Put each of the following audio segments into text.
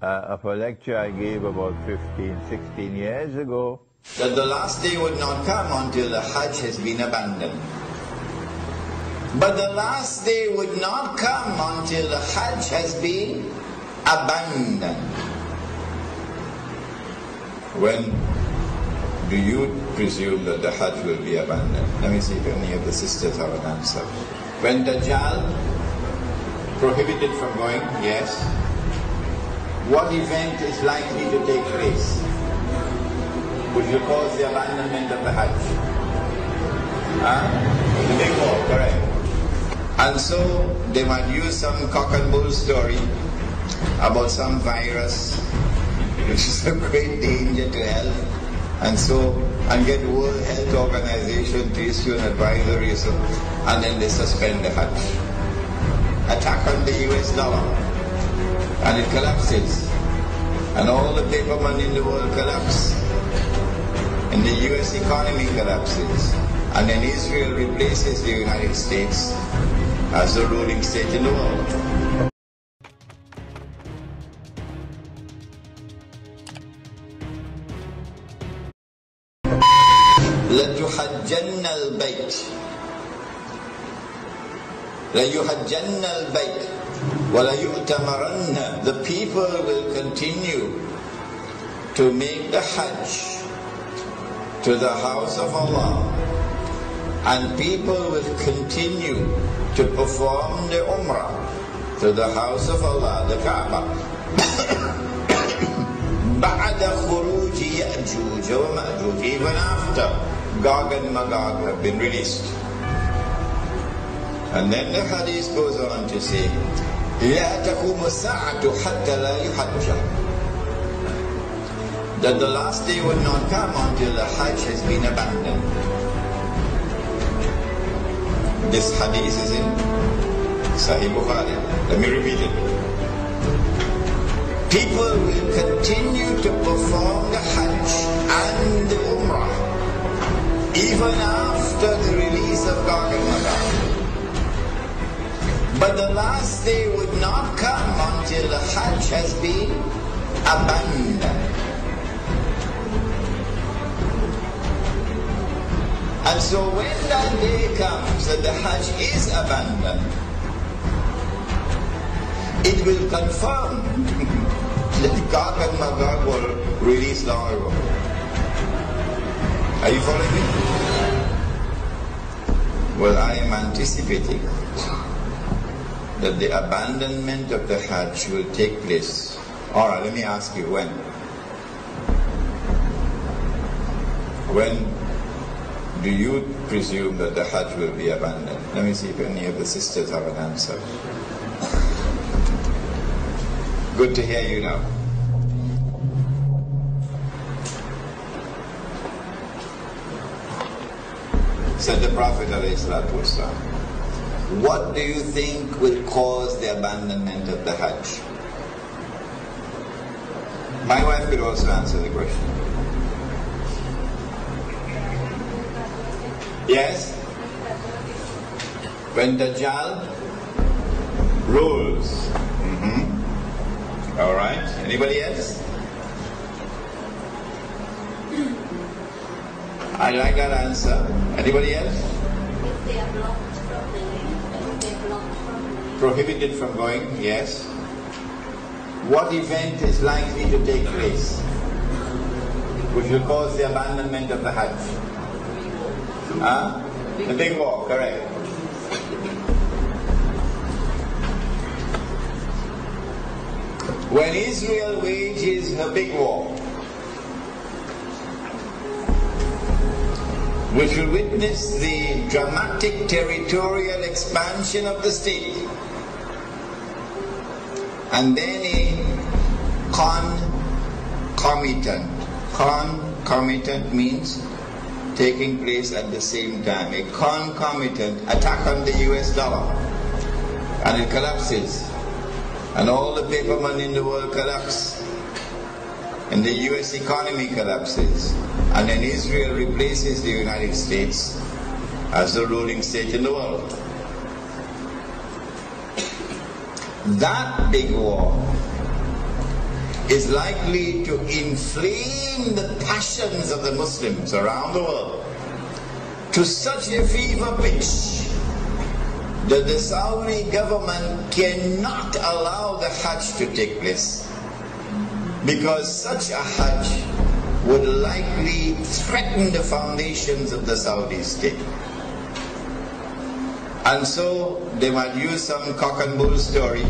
of a lecture I gave about 15, 16 years ago. That the last day would not come until the Hajj has been abandoned. But the last day would not come until the Hajj has been abandoned. When do you presume that the Hajj will be abandoned? Let me see if any of the sisters have an answer. When Dajjal prohibited from going, yes. What event is likely to take place which will cause the abandonment of the Hajj? The big war, correct. And so they might use some cock and bull story about some virus which is a great danger to health, and get World Health Organization to issue an advisory, and then they suspend the Hajj. Attack on the US dollar, and it collapses, and all the paper money in the world collapse, and the US economy collapses, and then Israel replaces the United States as the ruling state in the world. لَتُحَجَّنَّ الْبَيْتِ لَيُحَجَّنَّ الْبَيْتِ وَلَيُؤْتَمَرَنَّ. The people will continue to make the Hajj to the house of Allah, and people will continue to perform the Umrah to the house of Allah, the Kaaba. بَعْدَ خُرُوجِ يَأْجُوجَ وَمَأْجُوجَ. Even after Gog and Magog have been released. And then the hadith goes on to say, لَا تَقُومُ السَّاعَةُ حَتَّى لَا يُحَجَّ. That the last day will not come until the Hajj has been abandoned. This hadith is in Sahih Bukhari. Let me repeat it. People will continue to perform the Hajj and the Umrah even after the release of Gog and Magog. But the last day would not come until the Hajj has been abandoned. And so when that day comes that the Hajj is abandoned, it will confirm that Gog and Magog were released long ago. Are you following me? Well, I am anticipating that the abandonment of the Hajj will take place. Alright, let me ask you, when? When do you presume that the Hajj will be abandoned? Let me see if any of the sisters have an answer. Good to hear you now. Said the Prophet ﷺ, what do you think will cause the abandonment of the Hajj? My wife could also answer the question. Yes? When Dajjal rules. Alright, anybody else? I like that answer. Anybody else? If they are blocked from the lane, Prohibited from going, yes. What event is likely to take place which will cause the abandonment of the Hajj? The big war, correct. When Israel wages her big war, which will witness the dramatic territorial expansion of the state, and then a concomitant means taking place at the same time, a concomitant attack on the US dollar, and it collapses, and all the paper money in the world collapse, and the US economy collapses, and then Israel replaces the United States as the ruling state in the world. That big war is likely to inflame the passions of the Muslims around the world to such a fever pitch that the Saudi government cannot allow the Hajj to take place, because such a Hajj would likely threaten the foundations of the Saudi state. And so they might use some cock and bull story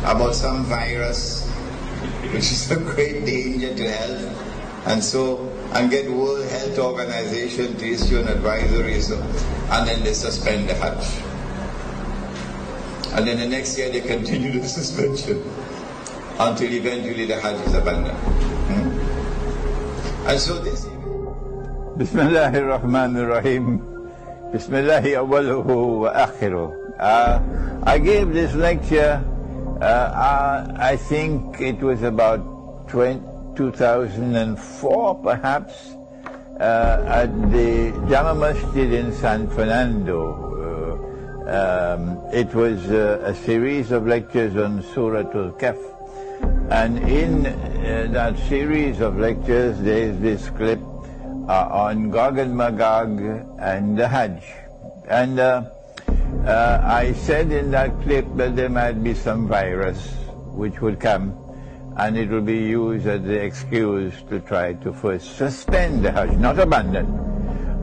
about some virus which is a great danger to health, and get World Health Organization to issue an advisory, and then they suspend the Hajj. And then the next year they continue the suspension until eventually the Hajj is abandoned. And so this... Bismillahir Rahmanir Rahim. Bismillahi awwaluhu wa akhiruh. I gave this lecture, I think it was about 2004 perhaps, at the Jama Masjid in San Fernando. It was a series of lectures on Surah Al-Kahf. And in that series of lectures, there is this clip on Gog and Magog and the Hajj. And I said in that clip that there might be some virus which would come, and it will be used as the excuse to try to first suspend the Hajj, not abandon.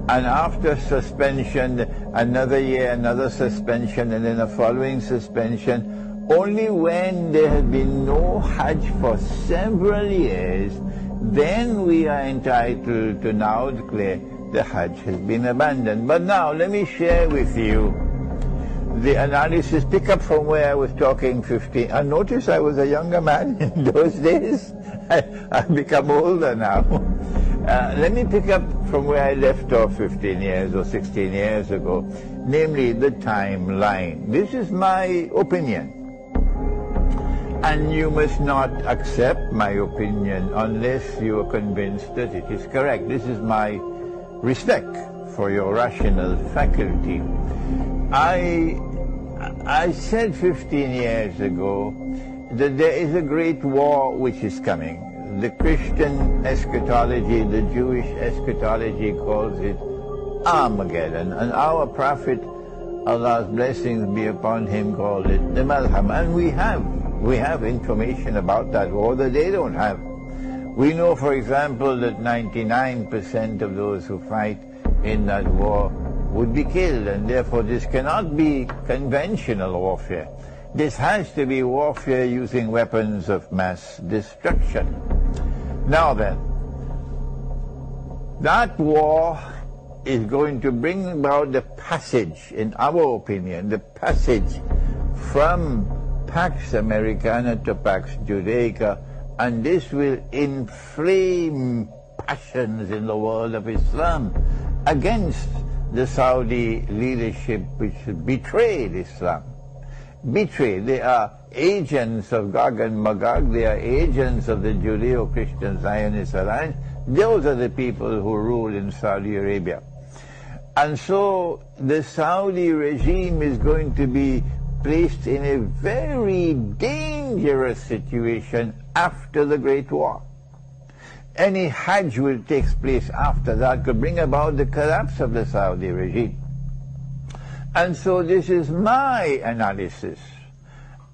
And after suspension, another year, another suspension, and then a following suspension. Only when there has been no Hajj for several years, then we are entitled to now declare the Hajj has been abandoned. But now let me share with you the analysis, pick up from where I was talking 15. And notice I was a younger man in those days. I've become older now. Let me pick up from where I left off 15 years or 16 years ago, namely the timeline. This is my opinion. And you must not accept my opinion unless you are convinced that it is correct. This is my respect for your rational faculty. I said 15 years ago that there is a great war which is coming. The Christian eschatology, the Jewish eschatology calls it Armageddon. And our Prophet, Allah's blessings be upon him, called it the Malham. And we have information about that war that they don't have. We know, for example, that 99% of those who fight in that war would be killed, and therefore this cannot be conventional warfare. This has to be warfare using weapons of mass destruction. Now then, that war is going to bring about the passage, in our opinion, the passage from Pax Americana to Pax Judaica, and this will inflame passions in the world of Islam against the Saudi leadership which betrayed Islam. Betrayed. They are agents of Gog and Magog, they are agents of the Judeo-Christian Zionist Alliance. Those are the people who rule in Saudi Arabia. And so the Saudi regime is going to be placed in a very dangerous situation after the Great War. Any Hajj will take place after that could bring about the collapse of the Saudi regime. And so this is my analysis.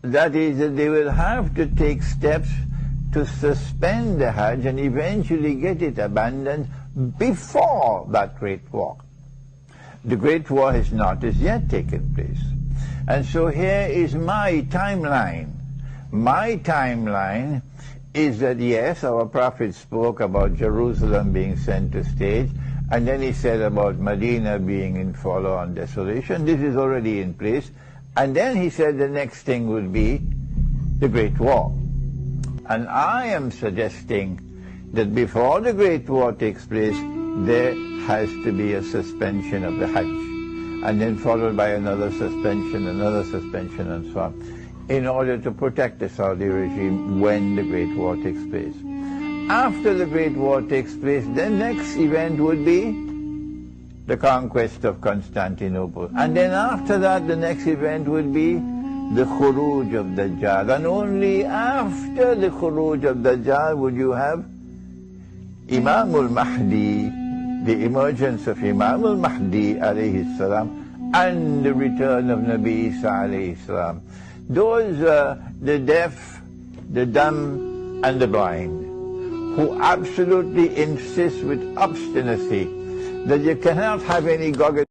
That is, that they will have to take steps to suspend the Hajj and eventually get it abandoned before that Great War. The Great War has not as yet taken place. And so here is my timeline. My timeline is that, yes, our Prophet spoke about Jerusalem being center stage, and then he said about Medina being in forlorn desolation. This is already in place. And then he said the next thing would be the Great War. And I am suggesting that before the Great War takes place, there has to be a suspension of the Hajj, and then followed by another suspension, and so on, in order to protect the Saudi regime when the Great War takes place. After the Great War takes place, the next event would be the conquest of Constantinople. And then after that, the next event would be the khuruj of Dajjal, and only after the khuruj of Dajjal would you have Imam al-Mahdi, the emergence of Imam al-Mahdi alayhi salam, and the return of Nabi Isa alayhi salam. Those the deaf, the dumb, and the blind, who absolutely insist with obstinacy that you cannot have any Gog